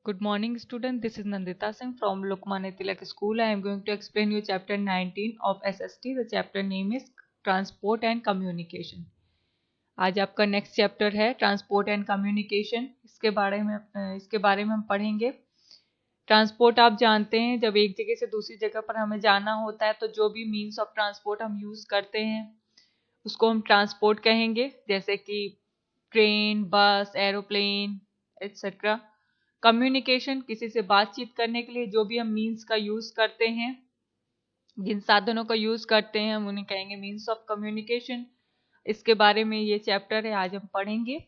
Good morning, student. This is Nandita Singh from Lokmanya Tilak School. I am going to explain you chapter 19 of SST. The chapter name is Transport and Communication. आज आपका next chapter है transport and communication. इसके बारे में हम पढ़ेंगे। Transport आप जानते हैं, जब एक जगह से दूसरी जगह पर हमें जाना होता है तो जो भी मीन्स ऑफ ट्रांसपोर्ट हम यूज करते हैं उसको हम ट्रांसपोर्ट कहेंगे, जैसे कि ट्रेन, बस, एरोप्लेन एक्सेट्रा। कम्युनिकेशन, किसी से बातचीत करने के लिए जो भी हम मीन्स का यूज करते हैं, जिन साधनों का यूज करते हैं हम उन्हें कहेंगे मीन्स ऑफ कम्युनिकेशन। इसके बारे में ये चैप्टर है, आज हम पढ़ेंगे।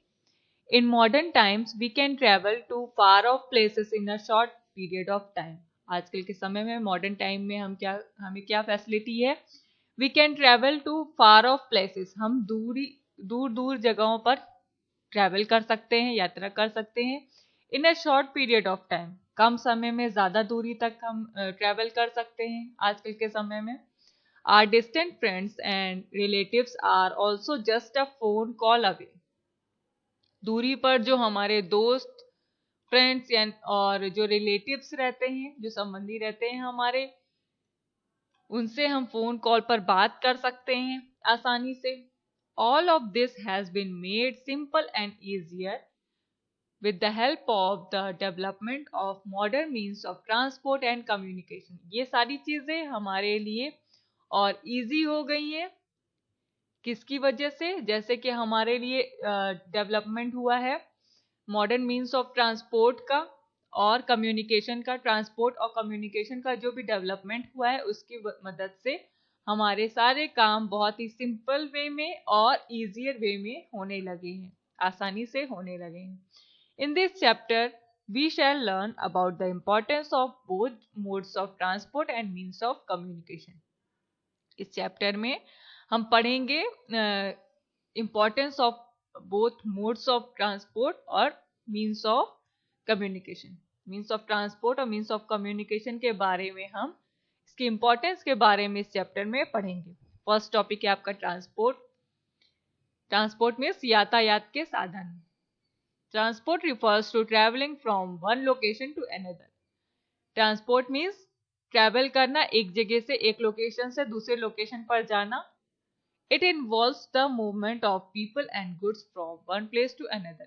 In modern times we can travel to far off places in a short period of time. आजकल के समय में मॉडर्न टाइम में हमें क्या फैसिलिटी है? We can travel to far off places, हम दूर दूर जगहों पर ट्रैवल कर सकते हैं, यात्रा कर सकते हैं। In a short period of time, कम समय में ज्यादा दूरी तक हम ट्रैवल कर सकते हैं आजकल के समय में। Our distant friends and relatives are also just a phone call away. दूरी पर जो हमारे दोस्त, फ्रेंड्स और जो रिलेटिव्स रहते हैं, जो संबंधी रहते हैं हमारे, उनसे हम फोन कॉल पर बात कर सकते हैं आसानी से। All of this has been made simple and easier with the help of the development of modern means of transport and communication। ये सारी चीजें हमारे लिए और इजी हो गई हैं। किसकी वजह से? जैसे कि हमारे लिए डेवलपमेंट हुआ है मॉडर्न मीन्स ऑफ ट्रांसपोर्ट का और कम्युनिकेशन का। ट्रांसपोर्ट और कम्युनिकेशन का जो भी डेवलपमेंट हुआ है उसकी मदद से हमारे सारे काम बहुत ही सिंपल वे में और इजियर वे में होने लगे हैं, आसानी से होने लगे हैं। In this chapter, we shall learn about the importance of both modes of transport and means of communication। इस चैप्टर में हम पढ़ेंगे importance of both modes of transport और means of communication. Means of transport और means of communication के बारे में हम इसकी इम्पोर्टेंस के बारे में इस चैप्टर में पढ़ेंगे। फर्स्ट टॉपिक है आपका ट्रांसपोर्ट। ट्रांसपोर्ट मीन्स यातायात के साधन। Transport refers to traveling from one location to another। Transport means travel करना, एक जगह से एक लोकेशन से दूसरे लोकेशन पर जाना। It involves the movement of people and goods from one place to another।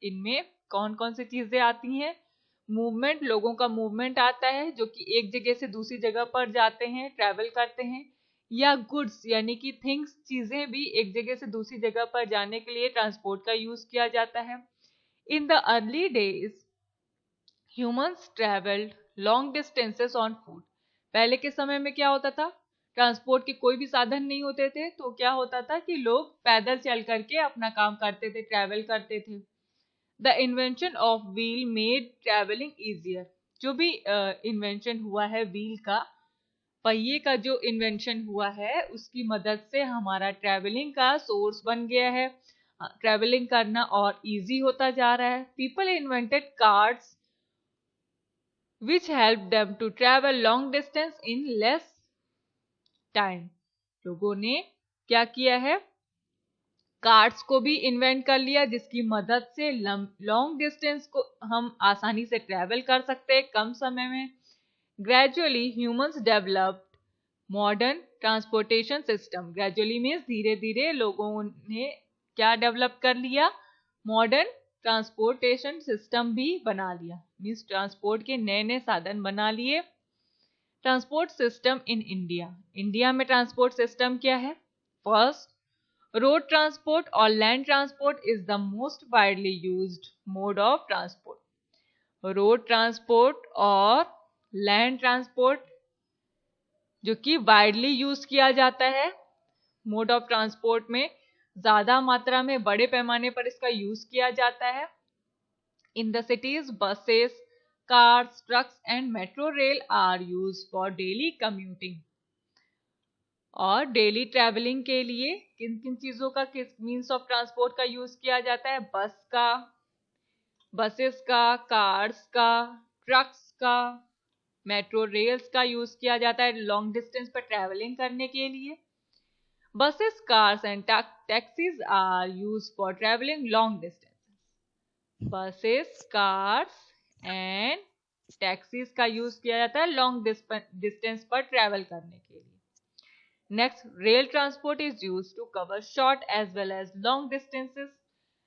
इनमें कौन कौन सी चीजें आती हैं? मूवमेंट, लोगों का मूवमेंट आता है जो कि एक जगह से दूसरी जगह पर जाते हैं, ट्रैवल करते हैं। या गुड्स यानी कि थिंग्स, चीजें भी एक जगह से दूसरी जगह पर जाने के लिए ट्रांसपोर्ट का यूज किया जाता है। In the early days, humans traveled long distances on foot। पहले के समय में क्या होता था? ट्रांसपोर्ट के कोई भी साधन नहीं होते थे तो क्या होता था कि लोग पैदल चल करके अपना काम करते थे, ट्रैवल करते थे। The invention of wheel made travelling easier. जो भी इन्वेंशन हुआ है व्हील का, पहिए का जो इन्वेंशन हुआ है उसकी मदद से हमारा ट्रैवलिंग का सोर्स बन गया है। ट्रैवलिंग करना और इजी होता जा रहा है। People invented cars which help them to travel long distance in less time. लोगों ने क्या किया है? कार्ड्स को भी इन्वेंट कर लिया जिसकी मदद से लॉन्ग डिस्टेंस को हम आसानी से ट्रैवल कर सकते हैं कम समय में। Gradually humans developed modern transportation system. Gradually means धीरे धीरे लोगों ने क्या डेवलप कर लिया? मॉडर्न ट्रांसपोर्टेशन सिस्टम भी बना लिया, मीन्स ट्रांसपोर्ट के नए नए साधन बना लिए। Transport system in India. India में ट्रांसपोर्ट सिस्टम क्या है? फर्स्ट, रोड ट्रांसपोर्ट और land transport is the most widely used mode of transport. Road transport और लैंड ट्रांसपोर्ट जो कि वाइडली यूज किया जाता है मोड ऑफ ट्रांसपोर्ट में, ज्यादा मात्रा में बड़े पैमाने पर इसका यूज किया जाता है। In the cities buses, cars, trucks and metro rail are use for daily commuting. और डेली ट्रैवलिंग के लिए किन किन चीजों का, किस मीन्स ऑफ ट्रांसपोर्ट का यूज किया जाता है? बसेस का, कार्स का, ट्रक्स का, मेट्रो रेल्स का यूज किया जाता है लॉन्ग डिस्टेंस पर ट्रैवलिंग करने के लिए। Buses, cars and taxis are use for travelling long distance. Buses, cars and taxis का यूज किया जाता है लॉन्ग डिस्टेंस पर ट्रेवल करने के लिए. Next, rail transport is use to cover short as well as long distances.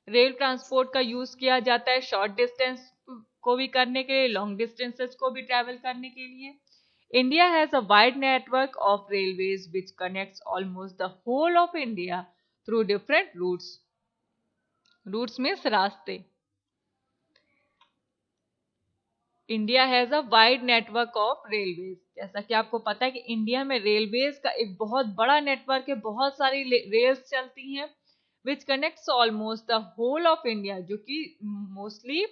Rail transport का use किया जाता है शॉर्ट डिस्टेंस को भी करने के लिए, लॉन्ग डिस्टेंसेस को भी ट्रेवल करने के लिए. India has a wide network of railways which connects almost the whole of India through different routes. Routes means रास्ते. India has a wide network of railways. जैसा कि आपको पता है कि इंडिया में रेलवेज का एक बहुत बड़ा नेटवर्क है, बहुत सारी रेल्स चलती हैं which connects almost the whole of India, जो कि मोस्टली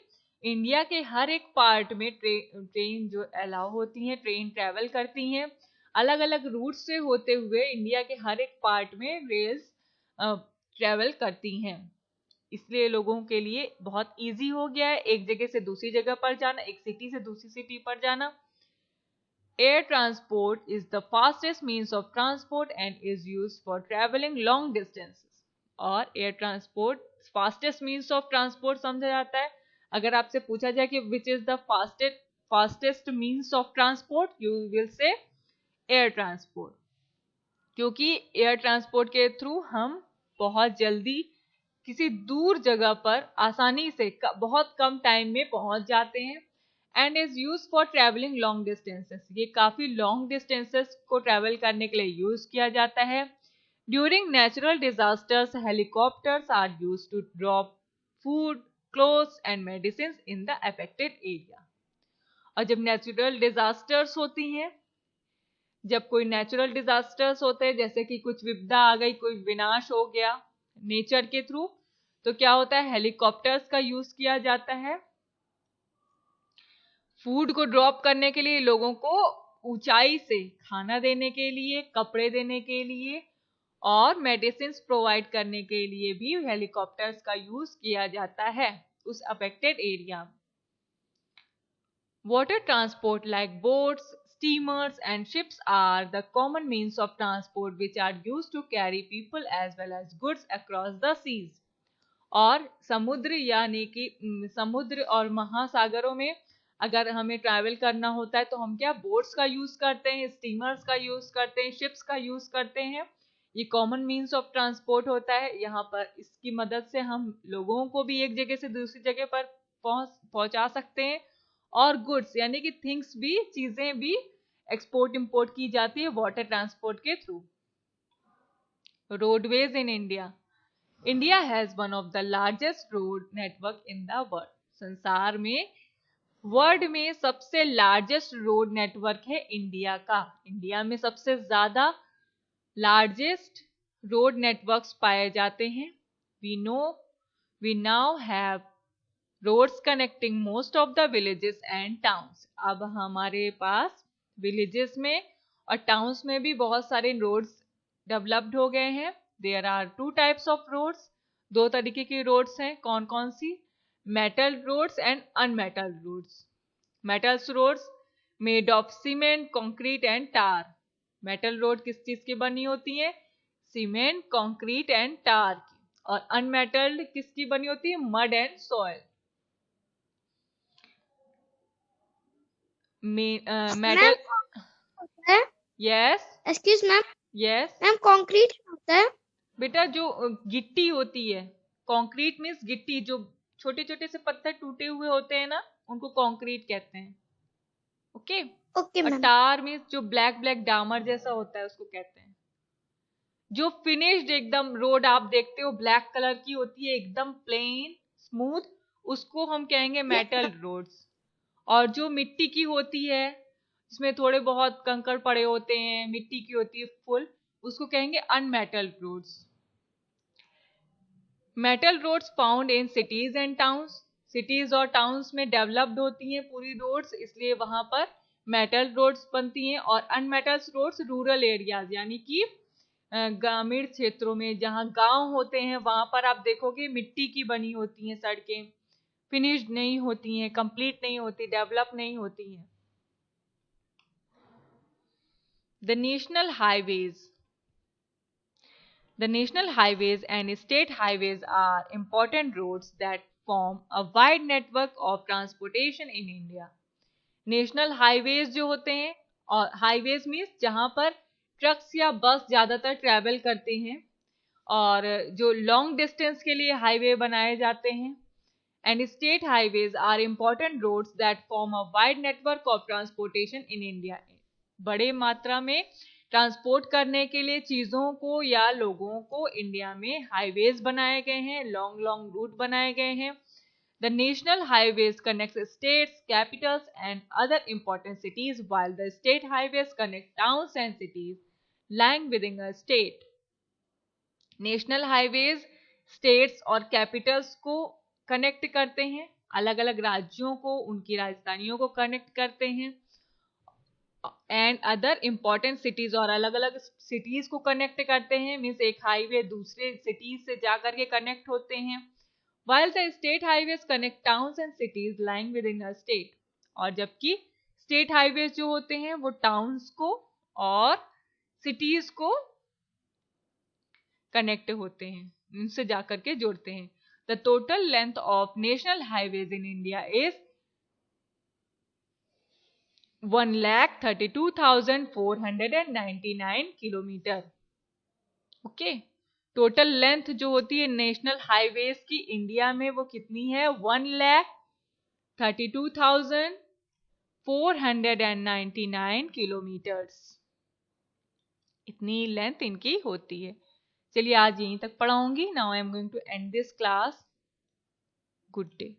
इंडिया के हर एक पार्ट में ट्रेन जो अलाउ होती हैं, ट्रेन ट्रेवल करती हैं अलग अलग रूट से होते हुए. इंडिया के हर एक पार्ट में रेल्स ट्रेवल करती हैं, इसलिए लोगों के लिए बहुत इजी हो गया है एक जगह से दूसरी जगह पर जाना, एक सिटी से दूसरी सिटी पर जाना. Air transport is the fastest means of transport and is used for travelling long distances. और air transport fastest means of transport समझा जाता है. अगर आपसे पूछा जाए कि which is the fastest means of transport, you will say air transport, क्योंकि एयर ट्रांसपोर्ट के थ्रू हम बहुत जल्दी किसी दूर जगह पर आसानी से बहुत कम टाइम में पहुंच जाते हैं. And is use for travelling long distances. ये काफी लॉन्ग डिस्टेंसेस को ट्रेवल करने के लिए यूज किया जाता है. During natural disasters helicopters are use to drop food, clothes and medicine in the affected area. और जब नेचुरल डिजास्टर्स होती हैं, जब कोई नेचुरल डिजास्टर्स होते हैं, जैसे कि कुछ विपदा आ गई, कोई विनाश हो गया नेचर के थ्रू, तो क्या होता है, हेलीकॉप्टर्स का यूज किया जाता है फूड को ड्रॉप करने के लिए, लोगों को ऊंचाई से खाना देने के लिए, कपड़े देने के लिए और मेडिसिन प्रोवाइड करने के लिए भी हेलीकॉप्टर्स का यूज किया जाता है उस affected area. Water transport like boats, steamers and ships are the common means of transport which are used to carry people as well as goods across the seas. और समुद्र यानी कि समुद्र और महासागरों में अगर हमें ट्रैवल करना होता है तो हम क्या बोट्स का यूज करते हैं, स्टीमर्स का यूज करते हैं, शिप्स का यूज करते हैं. ये कॉमन मीन्स ऑफ ट्रांसपोर्ट होता है. यहाँ पर इसकी मदद से हम लोगों को भी एक जगह से दूसरी जगह पर पहुंचा सकते हैं और गुड्स यानी कि थिंग्स भी, चीजें भी एक्सपोर्ट इंपोर्ट की जाती है वाटर ट्रांसपोर्ट के through. Roadways in India. India has one of the largest road network in the world. संसार में, वर्ल्ड में सबसे लार्जेस्ट रोड नेटवर्क है इंडिया का. इंडिया में सबसे ज्यादा लार्जेस्ट रोड नेटवर्क्स पाए जाते हैं. We now have roads connecting most of the villages and towns. अब हमारे पास विलेजेस में और टाउन्स में भी बहुत सारे रोड्स डेवलप्ड हो गए हैं. There are 2 types of roads. 2 तरीके की रोड्स हैं. कौन कौन सी? Metal roads and unmetal roads. Metals roads made of cement, concrete and tar. Metal road किस चीज की बनी होती है? सीमेंट, कंक्रीट एंड टार की. और अनमेटल्ड किसकी बनी होती है? Mud and soil. Metal. Yes. Excuse ma'am. Yes ma'am concrete होता है बेटा, जो गिट्टी होती है. कंक्रीट मीन्स गिट्टी, जो छोटे छोटे से पत्थर टूटे हुए होते हैं ना, उनको कंक्रीट कहते हैं. ओके. ओके और मैम. टार मीन्स जो ब्लैक ब्लैक डामर जैसा होता है, उसको कहते हैं. जो फिनिश्ड एकदम रोड आप देखते हो ब्लैक कलर की होती है, एकदम प्लेन स्मूथ, उसको हम कहेंगे मेटल रोड्स. और जो मिट्टी की होती है, इसमें थोड़े बहुत कंकड़ पड़े होते हैं, मिट्टी की होती है फुल, उसको कहेंगे unmetal roads. Metal roads found in cities and towns. Cities और टाउन्स में डेवलप्ड होती हैं पूरी रोड्स, इसलिए वहां पर मेटल रोड्स बनती हैं. और अनमेटल्स रोड्स रूरल एरियाज यानी कि ग्रामीण क्षेत्रों में, जहां गांव होते हैं, वहां पर आप देखोगे मिट्टी की बनी होती हैं सड़कें, फिनिश्ड नहीं होती हैं, कंप्लीट नहीं होती, डेवलप नहीं होती हैं. The national highways. The national highways and state highways are important roads that form a wide network of transportation in India. National highways जो होते हैं, और हाईवेज मीन्स जहां पर ट्रक्स या बस ज्यादातर ट्रैवल करते हैं, और जो लॉन्ग डिस्टेंस के लिए हाईवे बनाए जाते हैं. And state highways are important roads that form a wide network of transportation in India. बड़े मात्रा में ट्रांसपोर्ट करने के लिए चीजों को या लोगों को इंडिया में हाईवेज बनाए गए हैं, लॉन्ग लॉन्ग रूट बनाए गए हैं. The national highways connect states, capitals and other important cities, while the state highways connect towns and cities lying within a state. National highways states और कैपिटल्स को connect करते हैं, अलग अलग राज्यों को, उनकी राजधानियों को कनेक्ट करते हैं, एंड अदर इंपॉर्टेंट सिटीज, और अलग अलग सिटीज को कनेक्ट करते हैं. मीन्स एक हाईवे दूसरे सिटीज से जाकर के कनेक्ट होते हैं. While the state highways connect towns and cities lying within a state. और जबकि स्टेट हाईवेज जो होते हैं वो टाउन्स को और सिटीज को कनेक्ट होते हैं, उनसे जाकर के जोड़ते हैं. The total length of national highways in India is 1,32,499 kilometre. Okay, total length जो होती है नेशनल हाईवेज की इंडिया में वो कितनी है? 1,32,499 किलोमीटर्स. इतनी लेंथ इनकी होती है. चलिए आज यहीं तक पढ़ाऊंगी. Now I am going to end this class. Good day.